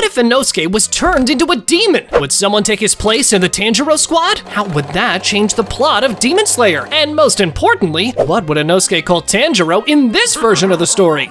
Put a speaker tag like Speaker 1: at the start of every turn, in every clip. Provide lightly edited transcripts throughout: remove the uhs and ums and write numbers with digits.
Speaker 1: if Inosuke was turned into a demon? Would someone take his place in the Tanjiro squad? How would that change the plot of Demon Slayer? And most importantly, what would Inosuke call Tanjiro in this version of the story?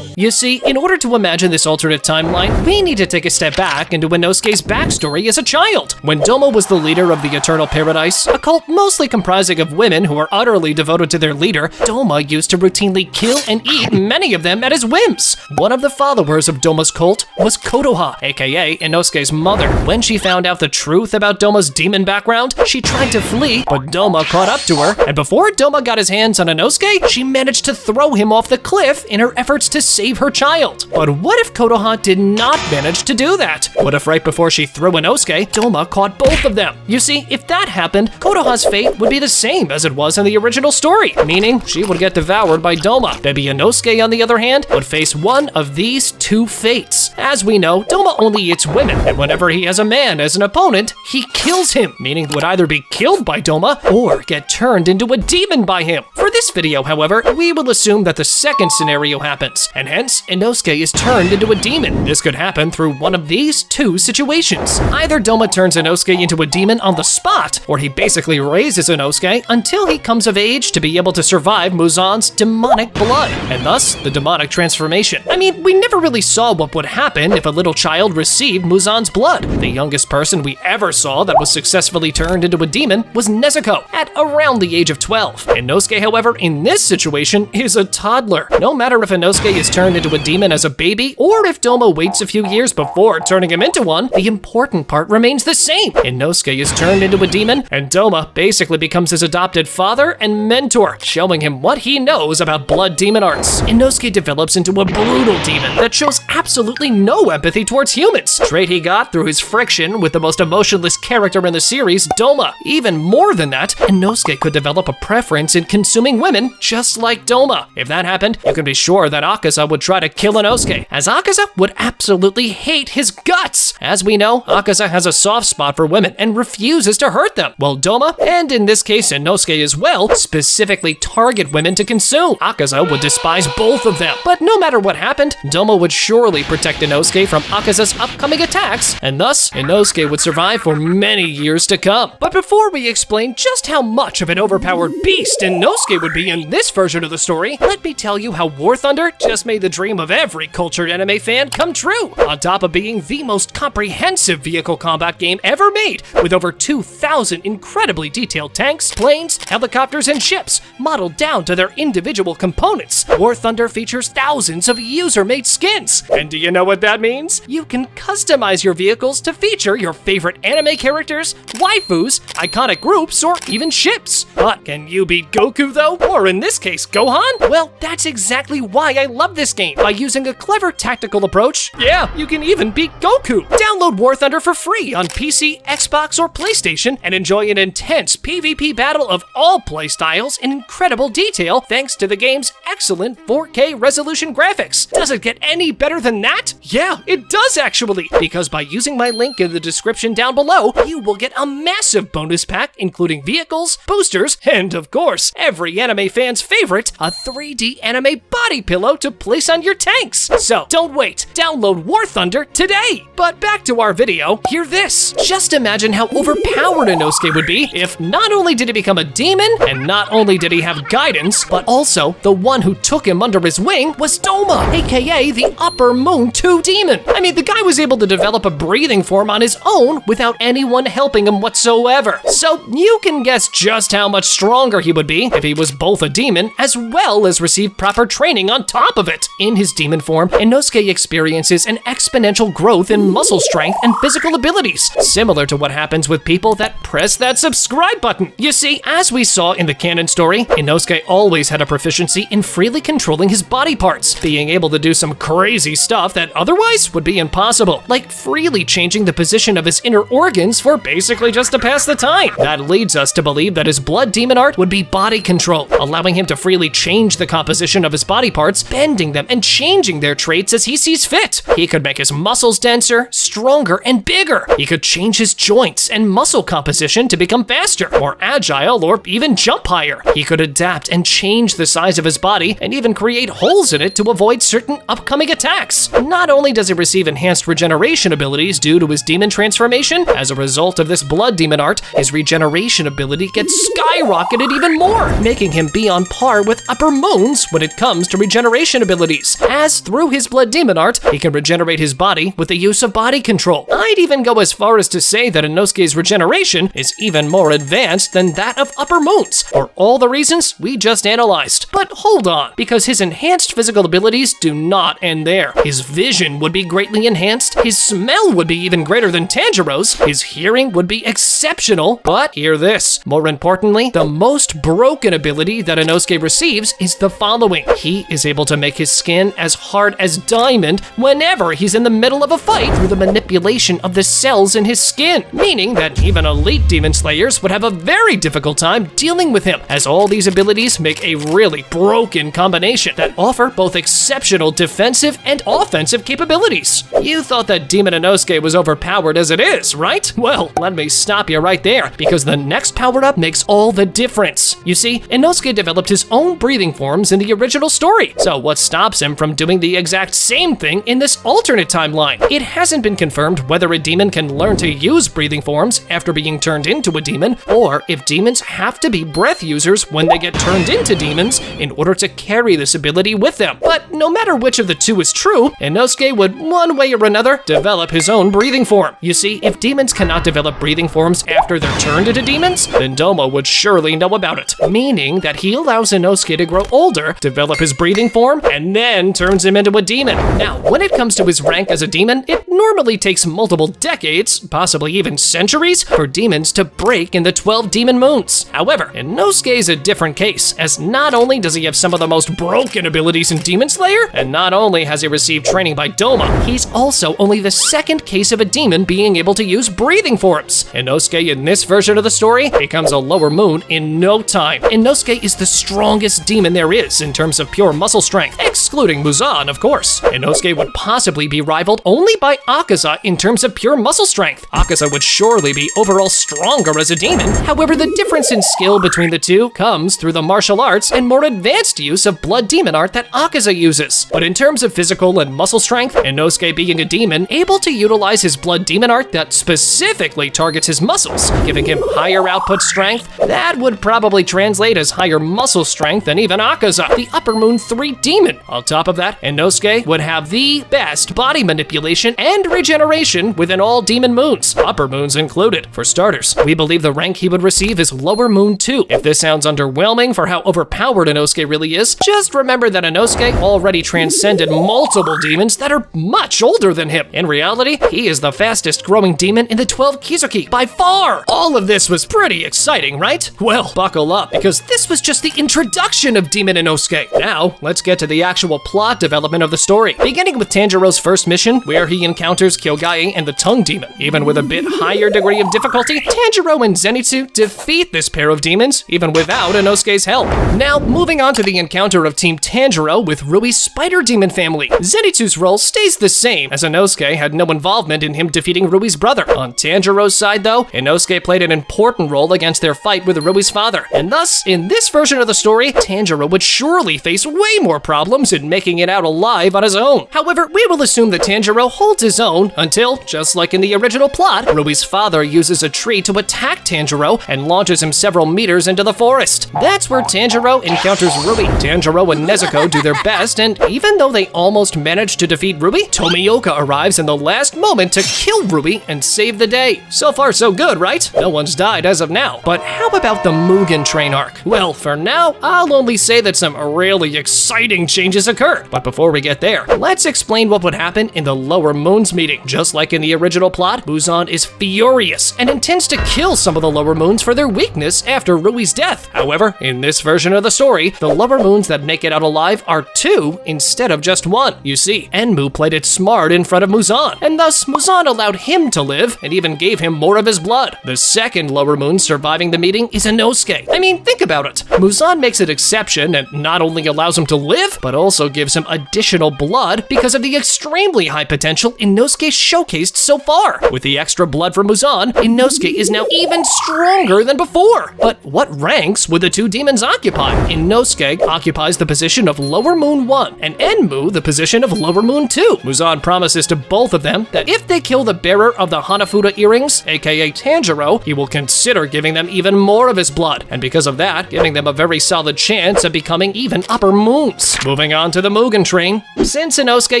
Speaker 1: You see, in order to imagine this alternate timeline, we need to take a step back into Inosuke's backstory as a child. When Doma was the leader of the Eternal Paradise, a cult mostly comprising of women who were utterly devoted to their leader, Doma used to routinely kill and eat many of them at his whims. One of the followers of Doma's cult was Kotoha, aka Inosuke's mother. When she found out the truth about Doma's demon background, she tried to flee, but Doma caught up to her, and before Doma got his hands on Inosuke, she managed to throw him off the cliff in her efforts to save her child. But what if Kotoha did not manage to do that? What if right before she threw Inosuke, Doma caught both of them? You see, if that happened, Kotoha's fate would be the same as it was in the original story, meaning she would get devoured by Doma. Baby Inosuke, on the other hand, would face one of these two fates. As we know, Doma only eats women, and whenever he has a man as an opponent, he kills him, meaning he would either be killed by Doma or get turned into a demon by him. For this video, however, we will assume that the second scenario happens, and hence Inosuke is turned into a demon. This could happen through one of these two situations. Either Doma turns Inosuke into a demon on the spot, or he basically raises Inosuke until he comes of age to be able to survive Muzan's demonic blood, and thus the demonic transformation. I mean, we never really saw what would happen if a little child received Muzan's blood. The youngest person we ever saw that was successfully turned into a demon was Nezuko, at around the age of 12. Inosuke, however, in this situation is a toddler. No matter if Inosuke is turned into a demon as a baby, or if Doma waits a few years before turning him into one, the important part remains the same. Inosuke is turned into a demon, and Doma basically becomes his adopted father and mentor, showing him what he knows about blood demon arts. Inosuke develops into a brutal demon that shows absolutely no empathy towards humans, trait he got through his friction with the most emotionless character in the series, Doma. Even more than that, Inosuke could develop a preference in consuming women just like Doma. If that happened, you can be sure that Akaza would try to kill Inosuke, as Akaza would absolutely hate his guts. As we know, Akaza has a soft spot for women and refuses to hurt them, while Doma, and in this case Inosuke as well, specifically target women to consume. Akaza would despise both of them, but no matter what happened, Doma would surely protect Inosuke from Akaza's upcoming attacks, and thus Inosuke would survive for many years to come. But before we explain just how much of an overpowered beast Inosuke would be in this version of the story, let me tell you how War Thunder just made the dream of every cultured anime fan come true. On top of being the most comprehensive vehicle combat game ever made, with over 2,000 incredibly detailed tanks, planes, helicopters, and ships, modeled down to their individual components, War Thunder features thousands of user-made skins. And do you know what that means? You can customize your vehicles to feature your favorite anime characters, waifus, iconic groups, or even ships. But can you beat Goku though? Or in this case, Gohan? Well, that's exactly why I love this game. By using a clever tactical approach, yeah, you can even beat Goku. Download War Thunder for free on PC, Xbox, or PlayStation and enjoy an intense PvP battle of all playstyles in incredible detail thanks to the game's excellent 4K resolution graphics. Does it get any better than that? Yeah, it does actually, because by using my link in the description down below, you will get a massive bonus pack including vehicles, boosters, and of course, every anime fan's favorite, a 3D anime body pillow to place on your tanks. So don't wait, download War Thunder today. But back to our video, hear this. Just imagine how overpowered Inosuke would be if not only did he become a demon, and not only did he have guidance, but also the one who took him under his wing was Doma, aka the Upper Moon 2 demon. I mean, the guy was able to develop a breathing form on his own without anyone helping him whatsoever. So you can guess just how much stronger he would be if he was both a demon as well as receive proper training on top of it. In his demon form, Inosuke experiences an exponential growth in muscle strength and physical abilities, similar to what happens with people that press that subscribe button. You see, as we saw in the canon story, Inosuke always had a proficiency in freely controlling his body parts, being able to do some crazy stuff that that otherwise would be impossible, like freely changing the position of his inner organs for basically just to pass the time. That leads us to believe that his blood demon art would be body control, allowing him to freely change the composition of his body parts, bending them and changing their traits as he sees fit. He could make his muscles denser, stronger, and bigger. He could change his joints and muscle composition to become faster, more agile, or even jump higher. He could adapt and change the size of his body and even create holes in it to avoid certain upcoming attacks. Not only does he receive enhanced regeneration abilities due to his demon transformation, as a result of this blood demon art, his regeneration ability gets skyrocketed even more, making him be on par with upper moons when it comes to regeneration abilities, as through his blood demon art, he can regenerate his body with the use of body control. I'd even go as far as to say that Inosuke's regeneration is even more advanced than that of upper moons, for all the reasons we just analyzed. But hold on, because his enhanced physical abilities do not end there. His vision would be greatly enhanced, his smell would be even greater than Tanjiro's, his hearing would be exceptional, but hear this, more importantly, the most broken ability that Inosuke receives is the following. He is able to make his skin as hard as diamond whenever he's in the middle of a fight through the manipulation of the cells in his skin, meaning that even elite demon slayers would have a very difficult time dealing with him, as all these abilities make a really broken combination that offer both exceptional defensive and offensive capabilities. You thought that Demon Inosuke was overpowered as it is, right? Well, let me stop you right there, because the next power-up makes all the difference. You see, Inosuke developed his own breathing forms in the original story, so what stops him from doing the exact same thing in this alternate timeline? It hasn't been confirmed whether a demon can learn to use breathing forms after being turned into a demon, or if demons have to be breath users when they get turned into demons in order to carry this ability with them. But no matter which of the two is true, Inosuke would, one way or another, develop his own breathing form. You see, if demons cannot develop breathing forms after they're turned into demons, then Doma would surely know about it, meaning that he allows Inosuke to grow older, develop his breathing form, and then turns him into a demon. Now, when it comes to his rank as a demon, it normally takes multiple decades, possibly even centuries, for demons to break in the 12 demon moons. However, Inosuke is a different case, as not only does he have some of the most broken abilities in Demon Slayer, and not only has he received training by Doma, he's also only the second case of a demon being able to use breathing forms. Inosuke in this version of the story becomes a lower moon in no time. Inosuke is the strongest demon there is in terms of pure muscle strength, excluding Muzan, of course. Inosuke would possibly be rivaled only by Akaza in terms of pure muscle strength. Akaza would surely be overall stronger as a demon. However, the difference in skill between the two comes through the martial arts and more advanced use of blood demon art that Akaza uses. But in terms of physical and muscle strength, Inosuke being a demon, able to utilize his blood demon art that specifically targets his muscles, giving him higher output strength, that would probably translate as higher muscle strength than even Akaza, the Upper Moon 3 demon. On top of that, Inosuke would have the best body manipulation and regeneration within all demon moons, upper moons included. For starters, we believe the rank he would receive is Lower Moon 2. If this sounds underwhelming for how overpowered Inosuke really is, just remember that Inosuke already transcended multiple demons that are much older than him. In reality, he is the fastest growing demon in the 12 Kizuki by far. All of this was pretty exciting, right? Well, buckle up, because this was just the introduction of Demon Inosuke. Now, let's get to the actual plot development of the story, beginning with Tanjiro's first mission, where he encounters Kyogai and the Tongue Demon. Even with a bit higher degree of difficulty, Tanjiro and Zenitsu defeat this pair of demons, even without Inosuke's help. Now, moving on to the encounter of Team Tanjiro with Rui's Spider Demon family. Zenitsu's role stays the same, as Inosuke had no involvement in him defeating Rui's brother. On Tanjiro's side, though, Inosuke played an important role against their fight with Rui's father, and thus, in this version of the story, Tanjiro would surely face way more problems in making it out alive on his own. However, we will assume that Tanjiro holds his own until, just like in the original plot, Rui's father uses a tree to attack Tanjiro and launches him several meters into the forest. That's where Tanjiro encounters Rui. Tanjiro and Nezuko do their best, and even though they almost manage to defeat Rui, Tomioka arrives in the last moment to kill Rui and save the day. So far so good, right? No one's died as of now. But how about the Mugen train arc? Well, for now, I'll only say that some really exciting changes occur. But before we get there, let's explain what would happen in the Lower Moons meeting. Just like in the original plot, Muzan is furious and intends to kill some of the Lower Moons for their weakness after Rui's death. However, in this version of the story, the Lower Moons that make it out alive are 2 instead of just 1. You see, Enmu played it smart in front of Muzan, and thus Muzan allowed him to live and even gave him more of his blood. The second lower moon surviving the meeting is Inosuke. I mean, think about it. Muzan makes an exception and not only allows him to live, but also gives him additional blood because of the extremely high potential Inosuke showcased so far. With the extra blood from Muzan, Inosuke is now even stronger than before. But what ranks would the two demons occupy? Inosuke occupies the position of Lower Moon 1, and Enmu the position of Lower Moon 2. Muzan promises to both of them that if they kill the bearer of the Hanafuda earrings, aka Tanjiro, he will consider giving them even more of his blood, and because of that, giving them a very solid chance of becoming even upper moons. Moving on to the Mugen Train. Since Inosuke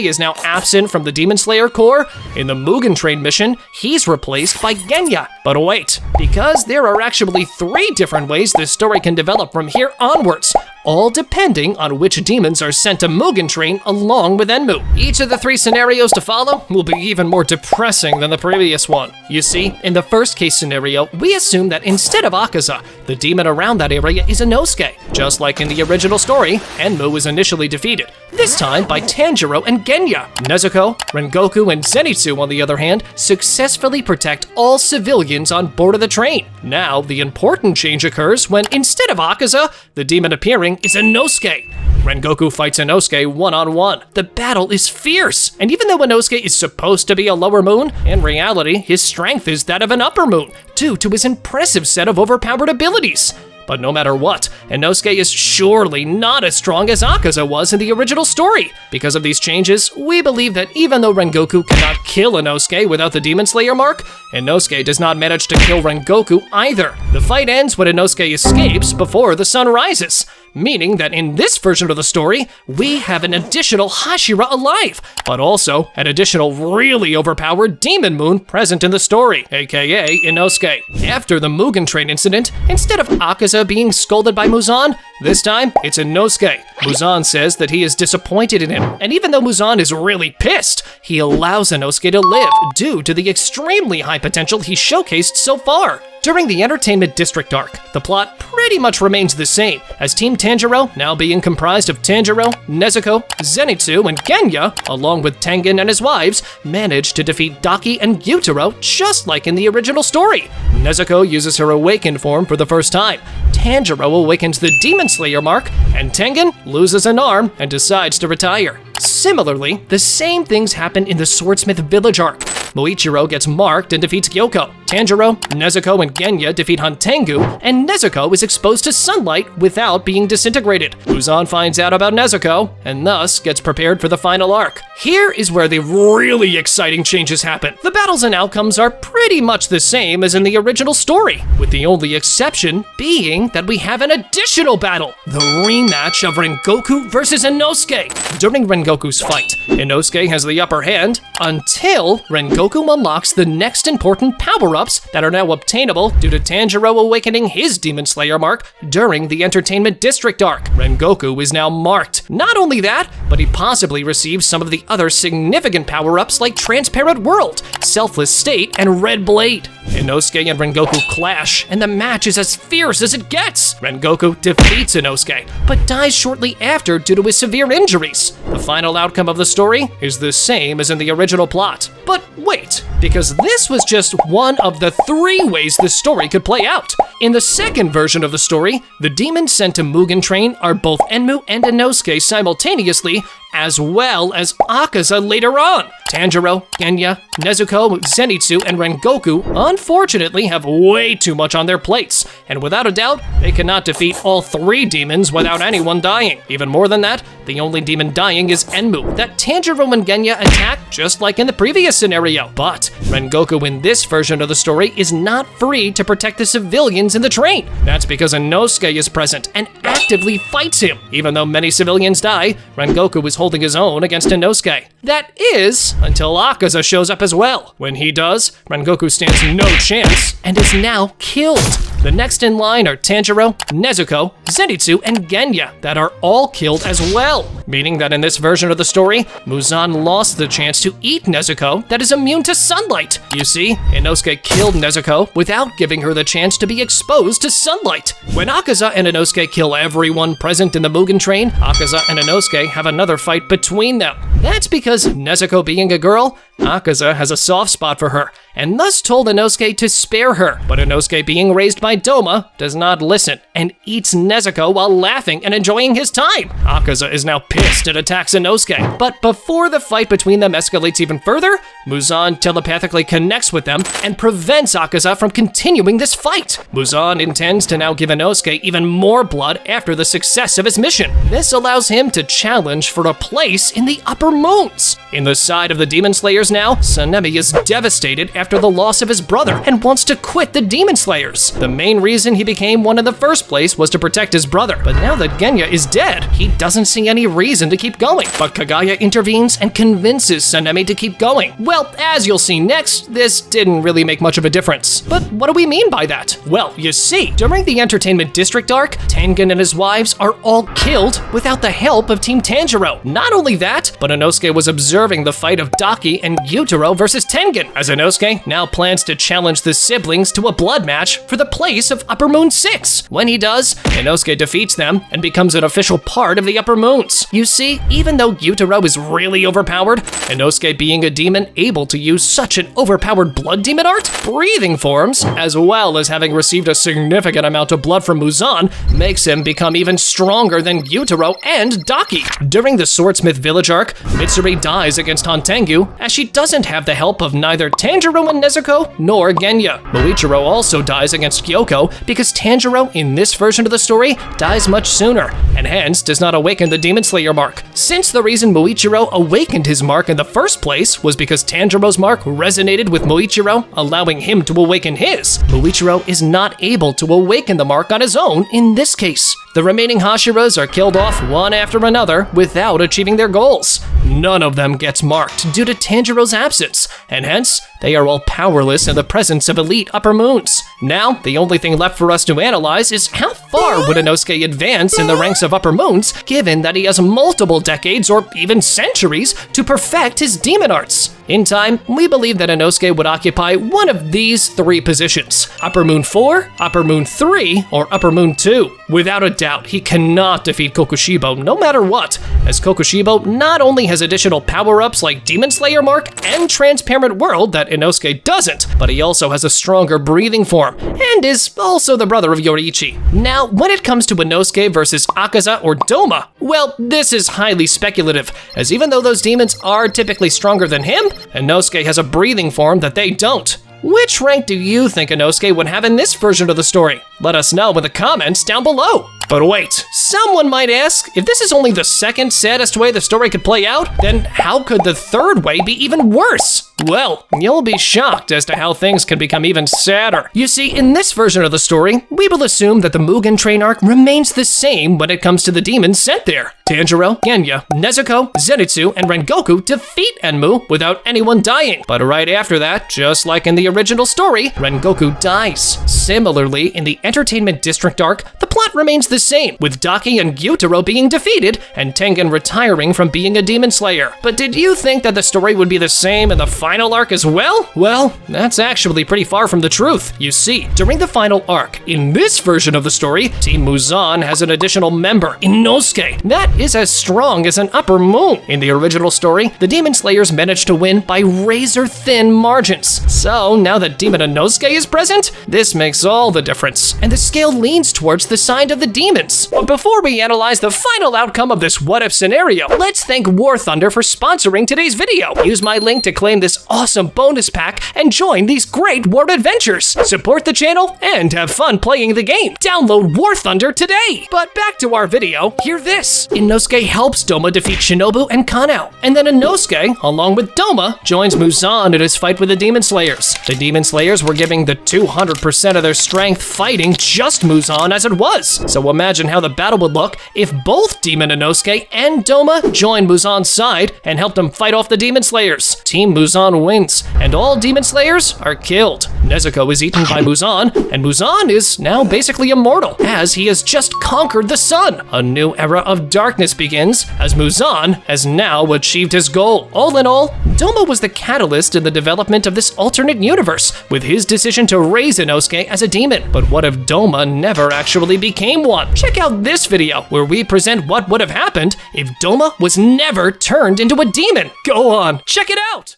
Speaker 1: is now absent from the Demon Slayer Corps, in the Mugen Train mission, he's replaced by Genya. But wait, because there are actually 3 different ways this story can develop from here onwards, all depending on which demons are sent to Mugen Train along with Enmu. Each of the 3 scenarios to follow will be even more depressing than the previous one. You see, in the first case scenario, we assume that instead of Akaza, the demon around that area is Inosuke. Just like in the original story, Enmu was initially defeated, this time by Tanjiro and Genya. Nezuko, Rengoku, and Zenitsu, on the other hand, successfully protect all civilians on board of the train. Now, the important change occurs when instead of Akaza, the demon appearing is Inosuke. Rengoku fights Inosuke one-on-one. The battle is fierce, and even though Inosuke is supposed to be a lower moon, in reality, his strength is that of an upper moon, due to his impressive set of overpowered abilities. But no matter what, Inosuke is surely not as strong as Akaza was in the original story. Because of these changes, we believe that even though Rengoku cannot kill Inosuke without the Demon Slayer mark, Inosuke does not manage to kill Rengoku either. The fight ends when Inosuke escapes before the sun rises, meaning that in this version of the story, we have an additional Hashira alive, but also an additional really overpowered demon moon present in the story, aka Inosuke. After the Mugen Train incident, instead of Akaza being scolded by Muzan, this time it's Inosuke. Muzan says that he is disappointed in him, and even though Muzan is really pissed, he allows Inosuke to live due to the extremely high potential he showcased so far. During the Entertainment District arc, the plot pretty much remains the same, as Team Tanjiro, now being comprised of Tanjiro, Nezuko, Zenitsu, and Genya, along with Tengen and his wives, manage to defeat Daki and Gyutaro just like in the original story. Nezuko uses her awakened form for the first time, Tanjiro awakens the Demon Slayer mark, and Tengen loses an arm and decides to retire. Similarly, the same things happen in the Swordsmith Village arc. Moichiro gets marked and defeats Gyoko. Tanjiro, Nezuko, and Genya defeat Hantengu, and Nezuko is exposed to sunlight without being disintegrated. Muzan finds out about Nezuko, and thus gets prepared for the final arc. Here is where the really exciting changes happen. The battles and outcomes are pretty much the same as in the original story, with the only exception being that we have an additional battle, the rematch of Rengoku versus Inosuke. During Rengoku's fight, Inosuke has the upper hand until Rengoku unlocks the next important power-ups that are now obtainable due to Tanjiro awakening his Demon Slayer mark during the Entertainment District arc. Rengoku is now marked. Not only that, but he possibly receives some of the other significant power-ups like Transparent World, Selfless State, and Red Blade. Inosuke and Rengoku clash, and the match is as fierce as it gets. Rengoku defeats Inosuke, but dies shortly after due to his severe injuries. The final outcome of the story is the same as in the original plot. But wait, because this was just one of the 3 ways the story could play out. In the second version of the story, the demons sent to Mugen Train are both Enmu and Inosuke simultaneously, as well as Akaza later on. Tanjiro, Genya, Nezuko, Zenitsu, and Rengoku unfortunately have way too much on their plates, and without a doubt, they cannot defeat all 3 demons without anyone dying. Even more than that, the only demon dying is Enmu, that Tanjiro and Genya attack just like in the previous scenario. But Rengoku in this version of the story is not free to protect the civilians in the train. That's because Inosuke is present and actively fights him. Even though many civilians die, Rengoku is holding his own against Inosuke. That is, until Akaza shows up as well. When he does, Rengoku stands no chance and is now killed. The next in line are Tanjiro, Nezuko, Zenitsu, and Genya that are all killed as well, meaning that in this version of the story, Muzan lost the chance to eat Nezuko that is immune to sunlight. You see, Inosuke killed Nezuko without giving her the chance to be exposed to sunlight. When Akaza and Inosuke kill everyone present in the Mugen Train, Akaza and Inosuke have another fight between them. That's because Nezuko being a girl, Akaza has a soft spot for her, and thus told Inosuke to spare her. But Inosuke, being raised by Doma, does not listen and eats Nezuko while laughing and enjoying his time. Akaza is now pissed and attacks Inosuke. But before the fight between them escalates even further, Muzan telepathically connects with them and prevents Akaza from continuing this fight. Muzan intends to now give Inosuke even more blood after the success of his mission. This allows him to challenge for a place in the upper moons. In the side of the Demon Slayers now, Sanemi is devastated after the loss of his brother and wants to quit the Demon Slayers. The main reason he became one in the first place was to protect his brother, but now that Genya is dead, he doesn't see any reason to keep going. But Kagaya intervenes and convinces Sanemi to keep going. Well, as you'll see next, this didn't really make much of a difference. But what do we mean by that? Well, you see, during the Entertainment District arc, Tengen and his wives are all killed without the help of Team Tanjiro. Not only that, but Inosuke was observing the fight of Daki and Gyutaro versus Tengen, as Inosuke now plans to challenge the siblings to a blood match for the place of Upper Moon 6. When he does, Inosuke defeats them and becomes an official part of the Upper Moons. You see, even though Gyutaro is really overpowered, Inosuke being a demon able to use such an overpowered blood demon art, breathing forms, as well as having received a significant amount of blood from Muzan, makes him become even stronger than Gyutaro and Daki. During the Swordsmith Village arc, Mitsuri dies against Hantengu, as she doesn't have the help of neither Tanjiro and Nezuko nor Genya. Muichiro also dies against Kyoko because Tanjiro in this version of the story dies much sooner, and hence does not awaken the Demon Slayer mark. Since the reason Muichiro awakened his mark in the first place was because Tanjiro's mark resonated with Muichiro, allowing him to awaken his, Muichiro is not able to awaken the mark on his own in this case. The remaining Hashiras are killed off one after another without achieving their goals. None of them gets marked due to Tanjiro's absence, and hence, they are all powerless in the presence of elite Upper Moons. Now, the only thing left for us to analyze is how far would Inosuke advance in the ranks of Upper Moons, given that he has multiple decades or even centuries to perfect his demon arts. In time, we believe that Inosuke would occupy one of these three positions: Upper Moon 4, Upper Moon 3, or Upper Moon 2. Without a doubt, he cannot defeat Kokushibo no matter what, as Kokushibo not only has additional power-ups like Demon Slayer Mark and Transparent World that Inosuke doesn't, but he also has a stronger breathing form, and is also the brother of Yoriichi. Now, when it comes to Inosuke versus Akaza or Doma, well, this is highly speculative, as even though those demons are typically stronger than him, Inosuke has a breathing form that they don't. Which rank do you think Inosuke would have in this version of the story? Let us know in the comments down below. But wait, someone might ask, if this is only the second saddest way the story could play out, then how could the third way be even worse? Well, you'll be shocked as to how things can become even sadder. You see, in this version of the story, we will assume that the Mugen train arc remains the same when it comes to the demons sent there. Tanjiro, Genya, Nezuko, Zenitsu, and Rengoku defeat Enmu without anyone dying. But right after that, just like in the original story, Rengoku dies. Similarly, in the Entertainment District arc, the plot remains the same, with Daki and Gyutaro being defeated and Tengen retiring from being a demon slayer. But did you think that the story would be the same in the final arc as well? Well, that's actually pretty far from the truth. You see, during the final arc, in this version of the story, Team Muzan has an additional member, Inosuke. That is as strong as an Upper Moon. In the original story, the Demon Slayers managed to win by razor-thin margins. So now that Demon Inosuke is present, this makes all the difference, and the scale leans towards the side of the demons. But before we analyze the final outcome of this what-if scenario, let's thank War Thunder for sponsoring today's video. Use my link to claim this awesome bonus pack and join these great war adventures. Support the channel and have fun playing the game. Download War Thunder today. But back to our video, hear this. Inosuke helps Doma defeat Shinobu and Kanao, and then Inosuke, along with Doma, joins Muzan in his fight with the Demon Slayers. The Demon Slayers were giving the 200% of their strength fighting just Muzan as it was. So imagine how the battle would look if both Demon Inosuke and Doma joined Muzan's side and helped him fight off the Demon Slayers. Team Muzan wins, and all Demon Slayers are killed. Nezuko is eaten by Muzan, and Muzan is now basically immortal, as he has just conquered the sun. A new era of darkness begins, as Muzan has now achieved his goal. All in all, Doma was the catalyst in the development of this alternate universe, with his decision to raise Inosuke as a demon. But what if Doma never actually became one? on, check out this video where we present what would have happened if Doma was never turned into a demon. Go on, check it out!